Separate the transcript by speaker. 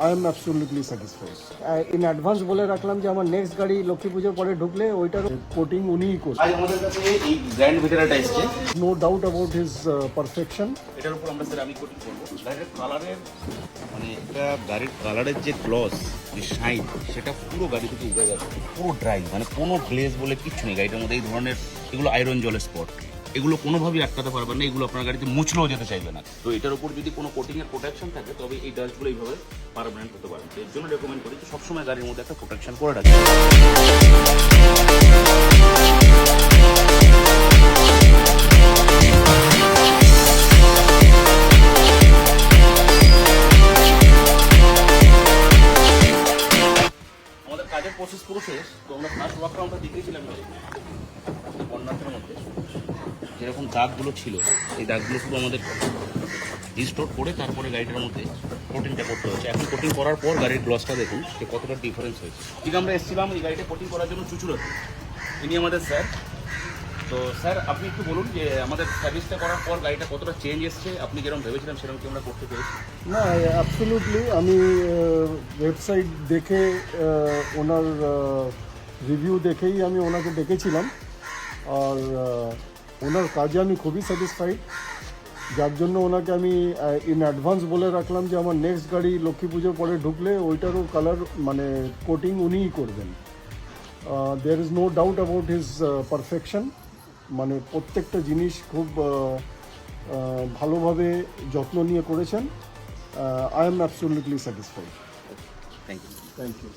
Speaker 1: I am absolutely satisfied. In advance বলে রাখলাম যে আমার নেক্সট গাড়ি লক্ষ্মী পুজোর পরে ঢুকলে ওইটার কোটিং উনিই করবেন।
Speaker 2: আজ আমাদের কাছে এই গ্র্যান্ড ভিটারাটা এসছে,
Speaker 1: no doubt about his perfection.
Speaker 2: এটার উপর আমরা স্যার আমি কোটিং করবো। গাড়ির কালারের মানে এটা গাড়ির কালারের যে গ্লস যে শাইন সেটা পুরো গাড়ি থেকে উঠে যাচ্ছে, পুরো ড্রাই, মানে কোনো গ্লেজ বলে কিচ্ছু নেই গাড়িটার মধ্যে। এই ধরনের এগুলো আয়রন জলের স্পট, এগুলো কোনোভাবেই আটকাতে পারবেন না, এগুলো আপনার গাড়িতে মুছলেও যেতে চাইবে না। তো এটার উপর যদি কোনো কোটিংয়ের প্রোটেকশন থাকে তবে এই ডাস্টগুলো এইভাবে পারমানেন্ট হতে পারে। এর জন্য রেকমেন্ড করি যে সবসময় গাড়ির মধ্যে একটা প্রোটেকশন করে রাখি। আমাদের কাজের প্রসেস পুরো শেষ। তো আমরা ফার্স্ট ওয়ার্ক রাউন্ডটা দেখিয়েছিলাম বন্যার্থের মধ্যে যেরকম দাগগুলো ছিল, এই দাগগুলো শুধু আমাদের রিস্টোর করে তারপরে গাড়িটার মধ্যে কোটিংটা করতে হচ্ছে। এখন কোটিং করার পর গাড়ির গ্লসটা দেখুন যে কতটা ডিফারেন্স হয়েছে। ঠিক আমরা এসেছিলাম এই গাড়িটা কোটিং করার জন্য চুচুড়াতে, ইনি আমাদের স্যার। তো স্যার আপনি একটু বলুন যে আমাদের সার্ভিসটা করার পর গাড়িটা কতটা চেঞ্জ এসছে, আপনি যেরকম ভেবেছিলাম সেরকম কি আমরা করতে পেরেছি?
Speaker 1: না, অ্যাবসলিউটলি আমি ওয়েবসাইট দেখে ওনার রিভিউ দেখেই আমি ওনাকে ডেকেছিলাম, আর ওনার কাজে আমি খুবই স্যাটিসফাইড, যার জন্য ওনাকে আমি ইন অ্যাডভান্স বলে রাখলাম যে আমার নেক্সট গাড়ি লক্ষ্মী পুজোর পরে ঢুকলে ওইটারও কালার মানে কোটিং উনিই করবেন। There is no doubt about his perfection, মানে প্রত্যেকটা জিনিস খুব ভালোভাবে যত্ন নিয়ে করেছেন। I am absolutely satisfied.
Speaker 2: Thank you.
Speaker 1: Thank you.